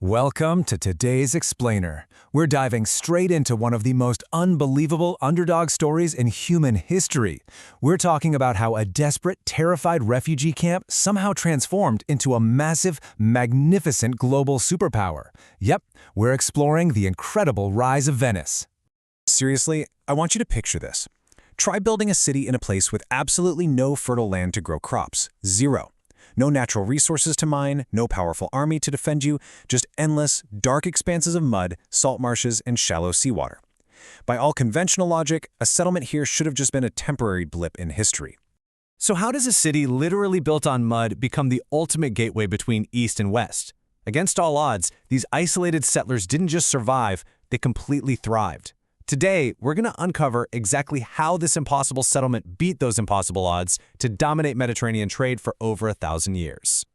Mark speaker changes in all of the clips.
Speaker 1: Welcome to today's Explainer. We're diving straight into one of the most unbelievable underdog stories in human history. We're talking about how a desperate, terrified refugee camp somehow transformed into a massive, magnificent global superpower. Yep, we're exploring the incredible rise of Venice.
Speaker 2: Seriously, I want you to picture this. Try building a city in a place with absolutely no fertile land to grow crops. Zero. No natural resources to mine, no powerful army to defend you, just endless, dark expanses of mud, salt marshes, and shallow seawater. By all conventional logic, a settlement here should have just been a temporary blip in history.
Speaker 3: So how does a city literally built on mud become the ultimate gateway between East and West? Against all odds, these isolated settlers didn't just survive, they completely thrived. Today, we're going to uncover exactly how this impossible settlement beat those impossible odds to dominate Mediterranean trade for over 1,000 years.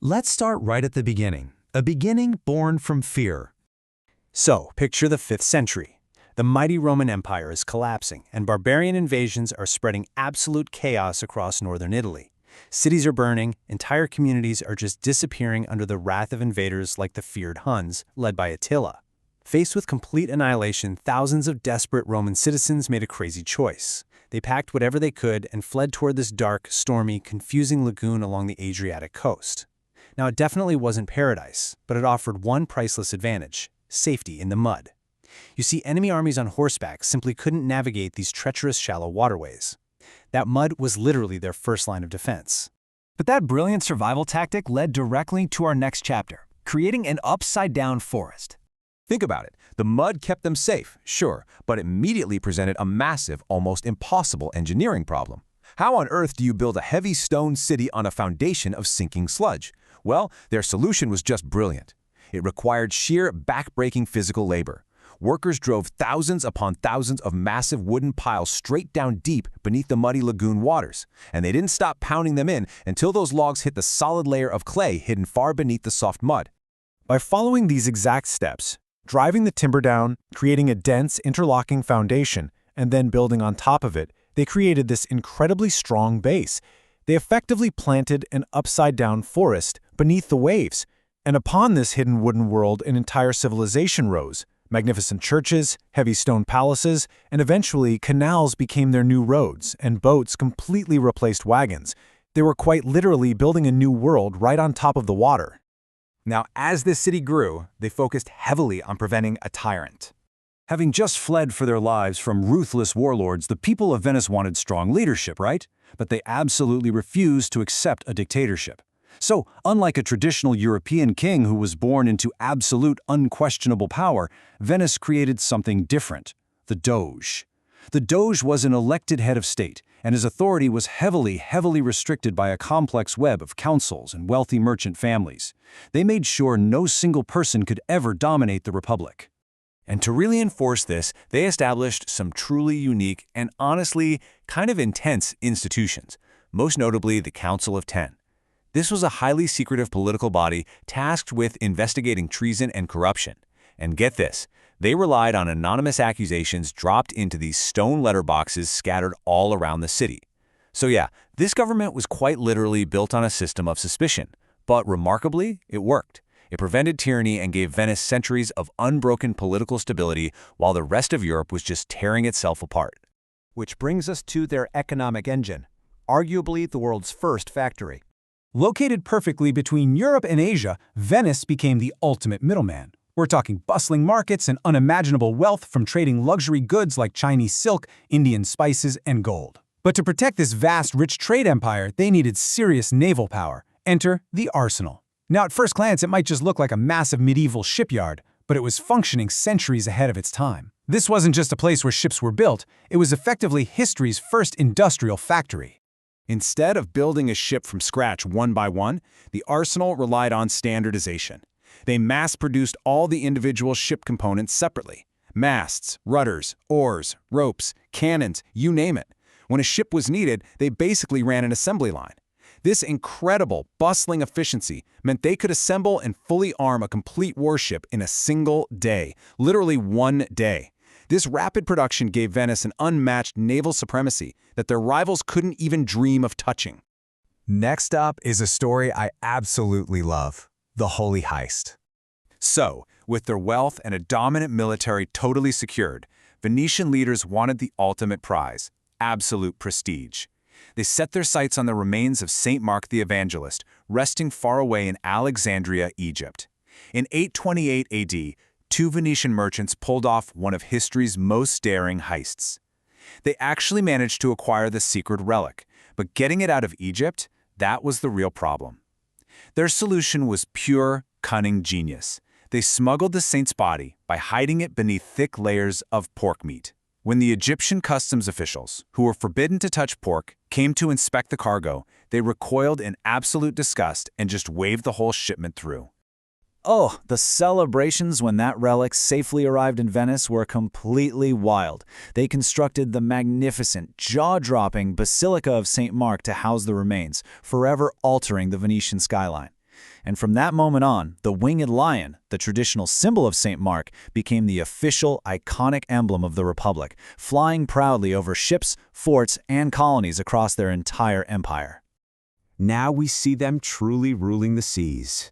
Speaker 4: Let's start right at the beginning, a beginning born from fear.
Speaker 2: So, picture the 5th century. The mighty Roman Empire is collapsing, and barbarian invasions are spreading absolute chaos across northern Italy. Cities are burning, entire communities are just disappearing under the wrath of invaders like the feared Huns, led by Attila. Faced with complete annihilation, thousands of desperate Roman citizens made a crazy choice. They packed whatever they could and fled toward this dark, stormy, confusing lagoon along the Adriatic coast. Now, it definitely wasn't paradise, but it offered one priceless advantage: safety in the mud. You see, enemy armies on horseback simply couldn't navigate these treacherous, shallow waterways. That mud was literally their first line of defense.
Speaker 1: But that brilliant survival tactic led directly to our next chapter, creating an upside-down forest.
Speaker 5: Think about it. The mud kept them safe, sure, but immediately presented a massive, almost impossible engineering problem. How on earth do you build a heavy stone city on a foundation of sinking sludge? Well, their solution was just brilliant. It required sheer, back-breaking physical labor. Workers drove thousands upon thousands of massive wooden piles straight down deep beneath the muddy lagoon waters, and they didn't stop pounding them in until those logs hit the solid layer of clay hidden far beneath the soft mud.
Speaker 2: By following these exact steps, driving the timber down, creating a dense, interlocking foundation, and then building on top of it, they created this incredibly strong base. They effectively planted an upside-down forest beneath the waves, and upon this hidden wooden world an entire civilization rose. Magnificent churches, heavy stone palaces, and eventually canals became their new roads, and boats completely replaced wagons. They were quite literally building a new world right on top of the water.
Speaker 5: Now, as this city grew, they focused heavily on preventing a tyrant. Having just fled for their lives from ruthless warlords, the people of Venice wanted strong leadership, right? But they absolutely refused to accept a dictatorship. So, unlike a traditional European king who was born into absolute, unquestionable power, Venice created something different: the Doge. The Doge was an elected head of state, and his authority was heavily restricted by a complex web of councils and wealthy merchant families. They made sure no single person could ever dominate the republic.
Speaker 3: And to really enforce this, they established some truly unique and honestly kind of intense institutions, most notably the Council of Ten. This was a highly secretive political body tasked with investigating treason and corruption. And get this, they relied on anonymous accusations dropped into these stone letterboxes scattered all around the city. So yeah, this government was quite literally built on a system of suspicion. But remarkably, it worked. It prevented tyranny and gave Venice centuries of unbroken political stability while the rest of Europe was just tearing itself apart.
Speaker 4: Which brings us to their economic engine, arguably the world's first factory.
Speaker 2: Located perfectly between Europe and Asia, Venice became the ultimate middleman. We're talking bustling markets and unimaginable wealth from trading luxury goods like Chinese silk, Indian spices, and gold. But to protect this vast, rich trade empire, they needed serious naval power. Enter the arsenal. Now, at first glance, it might just look like a massive medieval shipyard, but it was functioning centuries ahead of its time. This wasn't just a place where ships were built, it was effectively history's first industrial factory.
Speaker 5: Instead of building a ship from scratch one by one, the arsenal relied on standardization. They mass-produced all the individual ship components separately: masts, rudders, oars, ropes, cannons, you name it. When a ship was needed, they basically ran an assembly line. This incredible, bustling efficiency meant they could assemble and fully arm a complete warship in a single day, literally one day. This rapid production gave Venice an unmatched naval supremacy that their rivals couldn't even dream of touching.
Speaker 1: Next up is a story I absolutely love: the Holy Heist.
Speaker 3: So, with their wealth and a dominant military totally secured, Venetian leaders wanted the ultimate prize, absolute prestige. They set their sights on the remains of St. Mark the Evangelist, resting far away in Alexandria, Egypt. In 828 AD, two Venetian merchants pulled off one of history's most daring heists. They actually managed to acquire the secret relic, but getting it out of Egypt, that was the real problem. Their solution was pure, cunning genius. They smuggled the saint's body by hiding it beneath thick layers of pork meat. When the Egyptian customs officials, who were forbidden to touch pork, came to inspect the cargo, they recoiled in absolute disgust and just waved the whole shipment through.
Speaker 2: Oh, the celebrations when that relic safely arrived in Venice were completely wild. They constructed the magnificent, jaw-dropping Basilica of St. Mark to house the remains, forever altering the Venetian skyline. And from that moment on, the winged lion, the traditional symbol of St. Mark, became the official, iconic emblem of the Republic, flying proudly over ships, forts, and colonies across their entire empire.
Speaker 5: Now we see them truly ruling the seas.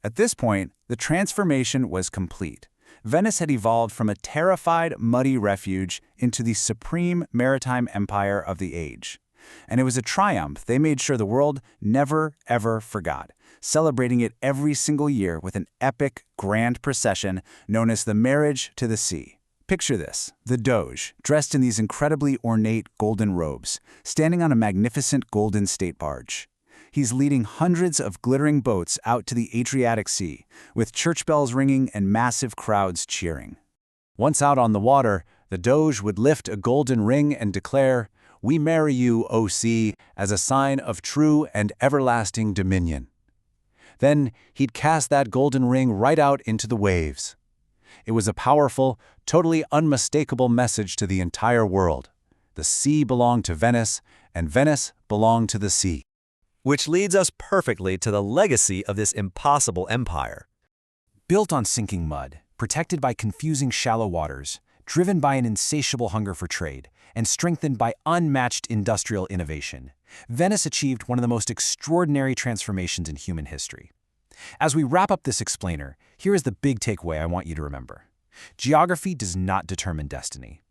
Speaker 3: At this point, the transformation was complete. Venice had evolved from a terrified, muddy refuge into the supreme maritime empire of the age. And it was a triumph they made sure the world never, ever forgot, celebrating it every single year with an epic, grand procession known as the Marriage to the Sea. Picture this, the Doge, dressed in these incredibly ornate golden robes, standing on a magnificent golden state barge. He's leading hundreds of glittering boats out to the Adriatic Sea, with church bells ringing and massive crowds cheering. Once out on the water, the Doge would lift a golden ring and declare, "We marry you, O sea, as a sign of true and everlasting dominion." Then he'd cast that golden ring right out into the waves. It was a powerful, totally unmistakable message to the entire world. The sea belonged to Venice, and Venice belonged to the sea.
Speaker 4: Which leads us perfectly to the legacy of this impossible empire.
Speaker 1: Built on sinking mud, protected by confusing shallow waters, driven by an insatiable hunger for trade, and strengthened by unmatched industrial innovation, Venice achieved one of the most extraordinary transformations in human history. As we wrap up this explainer, here is the big takeaway I want you to remember. Geography does not determine destiny.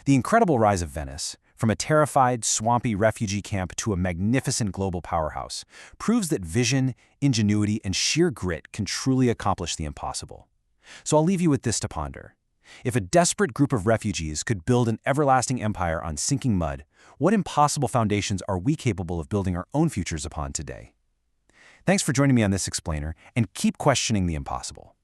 Speaker 1: The incredible rise of Venice, from a terrified, swampy refugee camp to a magnificent global powerhouse, proves that vision, ingenuity, and sheer grit can truly accomplish the impossible. So I'll leave you with this to ponder. If a desperate group of refugees could build an everlasting empire on sinking mud, what impossible foundations are we capable of building our own futures upon today? Thanks for joining me on this explainer, and keep questioning the impossible.